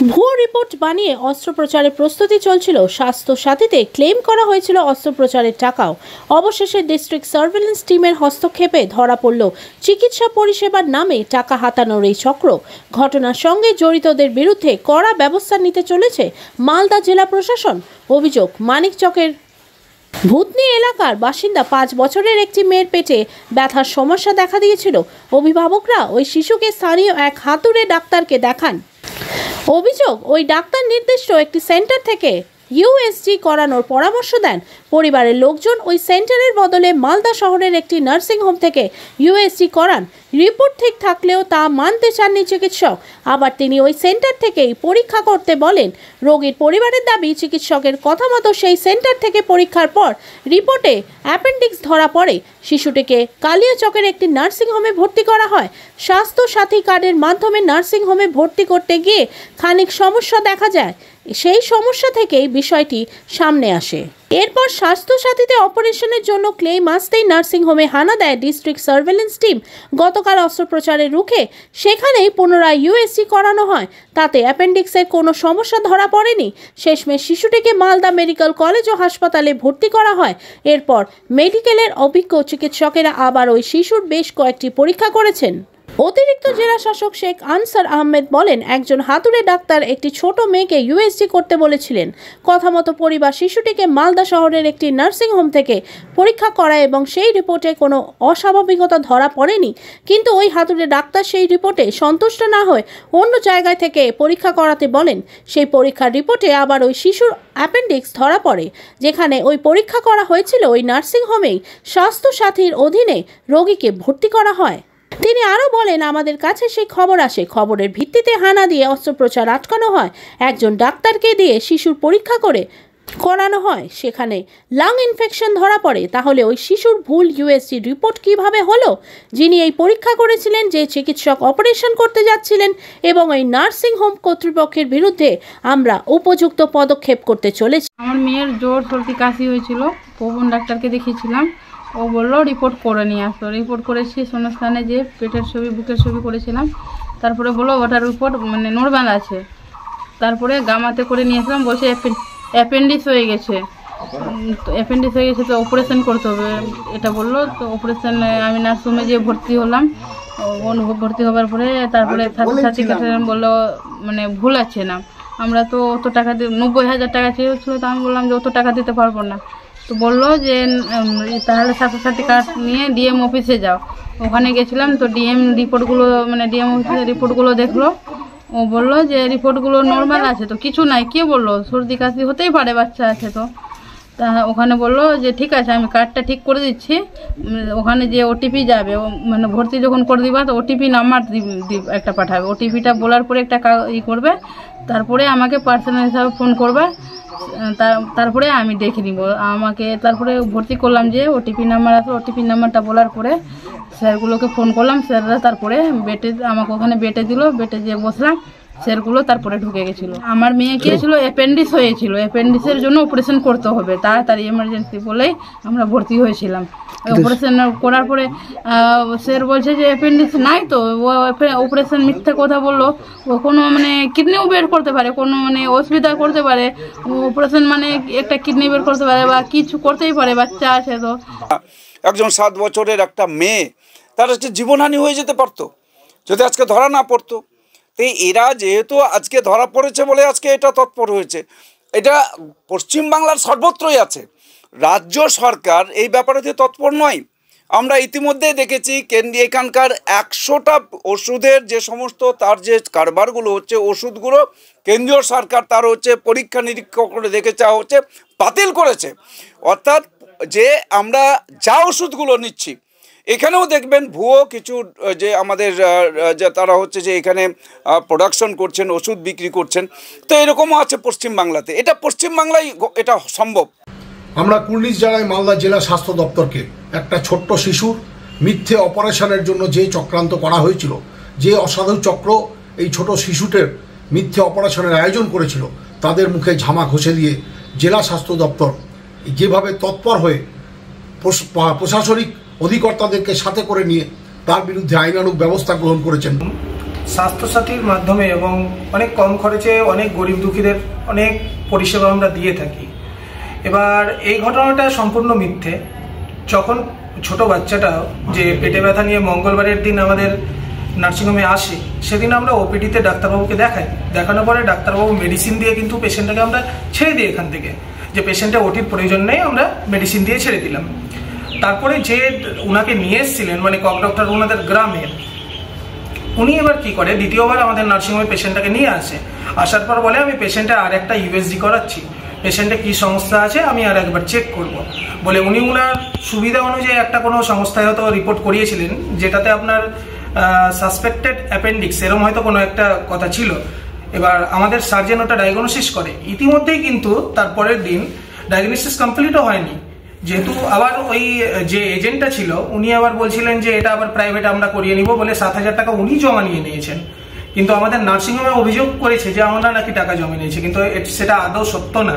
ভুয়ো রিপোর্ট বানিয়ে অস্ত্রোপচারের প্রস্তুতি চলছিল। স্বাস্থ্য সাথীতে ক্লেম করা হয়েছিল অস্ত্রোপচারের টাকাও। অবশেষে ডিস্ট্রিক্ট সার্ভেলেন্স টিমের হস্তক্ষেপে ধরা পড়ল চিকিৎসা পরিষেবার নামে টাকা হাতানোর এই চক্র। ঘটনার সঙ্গে জড়িতদের বিরুদ্ধে কড়া ব্যবস্থা নিতে চলেছে মালদা জেলা প্রশাসন। অভিযোগ, মানিকচকের ভূতনি এলাকার বাসিন্দা 5 বছরের একটি মেয়ের পেটে ব্যথার সমস্যা দেখা দিয়েছিল। অভিভাবকরা ওই শিশুকে স্থানীয় এক হাতুড়ে ডাক্তারকে দেখান। অভিযোগ, ওই ডাক্তার নির্দিষ্ট একটি সেন্টার থেকে ইউএসজি করানোর পরামর্শ দেন। পরিবারের লোকজন ওই সেন্টারের বদলে মালদা শহরের একটি নার্সিং হোম থেকে ইউএসজি করান। রিপোর্ট ঠিক থাকলেও তা মানতে চাননি চিকিৎসক। আবার তিনি ওই সেন্টার থেকেই পরীক্ষা করতে বলেন। রোগীর পরিবারের দাবি, চিকিৎসকের কথা মতো সেই সেন্টার থেকে পরীক্ষার পর রিপোর্টে অ্যাপেন্ডিক্স ধরা পড়ে। শিশুটিকে কালিয়াচকের একটি নার্সিং হোমে ভর্তি করা হয়। স্বাস্থ্য সাথী কার্ডের মাধ্যমে নার্সিং হোমে ভর্তি করতে গিয়ে খানিক সমস্যা দেখা যায়। সেই সমস্যা থেকেই বিষয়টি সামনে আসে। এরপর স্বাস্থ্য সাথীতে অপারেশনের জন্য ক্লেম আসতেই নার্সিং হোমে হানা দেয় ডিস্ট্রিক্ট সার্ভেলেন্স টিম। গতকাল অস্ত্রোপচারে রুখে সেখানেই পুনরায় ইউএসজি করানো হয়। তাতে অ্যাপেন্ডিক্সের কোনো সমস্যা ধরা পড়েনি। শেষমেশ শিশুটিকে মালদা মেডিকেল কলেজ ও হাসপাতালে ভর্তি করা হয়। এরপর মেডিকেলের অভিজ্ঞ চিকিৎসকেরা আবার ওই শিশুর বেশ কয়েকটি পরীক্ষা করেছেন। অতিরিক্ত জেলা শাসক শেখ আনসার আহমেদ বলেন, একজন হাতুড়ে ডাক্তার একটি ছোট মেয়েকে ইউএসজি করতে বলেছিলেন। কথা মতো পরিবার শিশুটিকে মালদা শহরের একটি নার্সিং হোম থেকে পরীক্ষা করায় এবং সেই রিপোর্টে কোনো অস্বাভাবিকতা ধরা পড়েনি। কিন্তু ওই হাতুড়ে ডাক্তার সেই রিপোর্টে সন্তুষ্ট না হয়ে অন্য জায়গায় থেকে পরীক্ষা করাতে বলেন। সেই পরীক্ষার রিপোর্টে আবার ওই শিশুর অ্যাপেন্ডিক্স ধরা পড়ে। যেখানে ওই পরীক্ষা করা হয়েছিল ওই নার্সিং হোমেই স্বাস্থ্য সাথীর অধীনে রোগীকে ভর্তি করা হয়। তিনি আরও বলেন, আমাদের কাছে সেই খবর আসে। খবরের ভিত্তিতে হানা দিয়ে অস্ত্রোপচার আটকানো হয়। একজন ডাক্তারকে দিয়ে শিশুর পরীক্ষা করানো হয়। সেখানে লাং ইনফেকশন ধরা পড়ে। তাহলে ওই শিশুর ভুল ইউএসজি রিপোর্ট কিভাবে হলো? যিনি এই পরীক্ষা করেছিলেন, যে চিকিৎসক অপারেশন করতে যাচ্ছিলেন এবং এই নার্সিং হোম কর্তৃপক্ষের বিরুদ্ধে আমরা উপযুক্ত পদক্ষেপ করতে চলেছি। আমার মেয়ের জ্বর, সর্দি, কাশি হয়েছিল। পবন ডাক্তারকে দেখিয়েছিলাম। ও বললো রিপোর্ট করে নিয়ে আসতো। রিপোর্ট করেছি শূন্যস্থানে, যে পেটের ছবি, বুকের ছবি করেছিলাম। তারপরে বললো ওটার রিপোর্ট নর্মাল আছে। তারপরে গামাতে করে নিয়ে আসলাম। বলছে অ্যাপেন্ডিক্স হয়ে গেছে। অ্যাপেন্ডিক্স হয়ে গেছে তো অপারেশন করতে হবে এটা বললো। তো অপারেশন আমি নার্সিংহোমে যেয়ে ভর্তি হলাম। ভর্তি হওয়ার পরে তারপরে সার্টিফিকেট বললো ভুল আছে না। আমরা তো অত টাকা দিয়ে 90,000 টাকা চেয়েছিল। তো আমি বললাম যে অত টাকা দিতে পারবো না। তো বললো যে তাহলে স্বাস্থ্যসাথী কার্ড নিয়ে ডিএম অফিসে যাও। ওখানে গেছিলাম। তো ডিএম রিপোর্টগুলো ডিএম অফিসে রিপোর্টগুলো দেখলো। ও বললো যে রিপোর্টগুলো নর্মাল আছে, তো কিছু নাই। কে বললো? সর্দি কাশি হতেই পারে, বাচ্চা আছে। তো ওখানে বললো যে ঠিক আছে, আমি কার্ডটা ঠিক করে দিচ্ছি। ওখানে যে ওটিপি যাবে, ভর্তি যখন করে দিবা তো ওটিপি নাম্বার একটা পাঠাবে। ওটিপিটা বলার পরে একটা করবে। তারপরে আমাকে পার্সোনাল হিসাবে ফোন করবে। তারপরে আমি দেখে নিব আমাকে। তারপরে ভর্তি করলাম, যে ওটিপি নাম্বার আছে। ওটিপি নাম্বারটা বলার পরে স্যারগুলোকে ফোন করলাম। স্যাররা তারপরে আমাকে ওখানে বেটে দিল। বেটে যেয়ে বসলাম। স্যারগুলো তারপরে ঢুকে গেছিলো। আমার মেয়েকে ছিল অ্যাপেন্ডিক্স হয়েছিল। অ্যাপেন্ডিক্সের জন্য অপারেশন করতে হবে তাড়াতাড়ি, এমার্জেন্সি বলেই আমরা ভর্তি হয়েছিলাম। অপারেশন করার পরে স্যার বলছে যে অ্যাপেন্ডিক্স নাই। তো ও অপারেশন মিথ্যে কথা বললো। ও কোনো কিডনিও বের করতে পারে, কোনো অসুবিধা করতে পারে। অপারেশন একটা কিডনি বের করতে পারে বা কিছু করতেই পারে, বাচ্চা আছে। তো একজন 7 বছরের একটা মেয়ে, তার হচ্ছে জীবনহানি হয়ে যেতে পারতো যদি আজকে ধরা না পড়তো। তো এরা যেহেতু আজকে ধরা পড়েছে বলে আজকে এটা তৎপর হয়েছে। এটা পশ্চিমবাংলার সর্বত্রই আছে। রাজ্য সরকার এই ব্যাপারেতে তৎপর নয়। আমরা ইতিমধ্যে দেখেছি এখানকার 100টা ওষুধের যে সমস্ত তার যে কারবারগুলো হচ্ছে, ওষুধগুলো কেন্দ্রীয় সরকার তার হচ্ছে পরীক্ষা নিরীক্ষা করে দেখেছে, হচ্ছে বাতিল করেছে। অর্থাৎ যে আমরা যা ওষুধগুলো নিচ্ছি, এখানেও দেখবেন ভুয়ো কিছু যে আমাদের যে তারা হচ্ছে যে এখানে প্রোডাকশন করছেন, ওষুধ বিক্রি করছেন। তো এরকমও আছে পশ্চিমবাংলাতে। এটা পশ্চিমবাংলায় এটা সম্ভব। আমরা কুর্নিশ জানাই মালদা জেলা স্বাস্থ্য দপ্তরকে, একটা ছোট্ট শিশুর মিথ্যে অপারেশনের জন্য যে চক্রান্ত করা হয়েছিল, যে অসাধু চক্র এই ছোট শিশুটির মিথ্যে অপারেশনের আয়োজন করেছিল, তাদের মুখে ঝামা ঘষে দিয়ে জেলা স্বাস্থ্য দপ্তর যেভাবে তৎপর হয়ে প্রশাসনিক অধিকর্তাদেরকে সাথে করে নিয়ে তার বিরুদ্ধে আইনানুগ ব্যবস্থা গ্রহণ করেছেন। স্বাস্থ্যসাথীর মাধ্যমে এবং অনেক কম খরচে অনেক গরিব দুঃখীদের অনেক পরিষেবা আমরা দিয়ে থাকি। এবার এই ঘটনাটা সম্পূর্ণ মিথ্যে। যখন ছোট বাচ্চাটা যে পেটে ব্যথা নিয়ে মঙ্গলবারের দিন আমাদের নার্সিংহোমে আসে, সেদিন আমরা ওপিডিতে ডাক্তারবাবুকে দেখানোর পরে ডাক্তারবাবু মেডিসিন দিয়ে কিন্তু পেশেন্টটাকে আমরা ছেড়ে দিই এখান থেকে, যে পেশেন্টের ওটির প্রয়োজন নেই, আমরা মেডিসিন দিয়ে ছেড়ে দিলাম। তারপরে যে উনাকে নিয়ে এসেছিলেন মানে কক ডক্টর ওনাদের গ্রামের, উনি এবার কি করে দ্বিতীয়বার আমাদের নার্সিংহোমে পেশেন্টটাকে নিয়ে আসে। আসার পর বলে আমি পেশেন্টের আর একটা ইউএসজি করাচ্ছি, পেশেন্টের কী সমস্যা আছে আমি আর একবার চেক করব বলে উনি ওনার সুবিধা অনুযায়ী একটা কোনো সংস্থায় হয়তো রিপোর্ট করিয়েছিলেন, যেটাতে আপনার সাসপেক্টেড অ্যাপেন্ডিক্স এরকম হয়তো কোনো একটা কথা ছিল। এবার আমাদের সার্জেন ওটা ডায়াগনোসিস করে। ইতিমধ্যেই কিন্তু তারপরের দিন ডায়াগনোসিস কমপ্লিটও হয়নি, যেহেতু আবার ওই যে এজেন্টটা ছিল উনি আবার বলছিলেন যে এটা আবার প্রাইভেট আমরা করিয়ে নিব বলে 7,000 টাকা উনি জমা নিয়ে নিয়েছেন। কিন্তু আমাদের নার্সিংহোমে অভিযোগ করেছে যে আমরা নাকি টাকা জমা নিয়েছি, কিন্তু সেটা আদৌ সত্য না।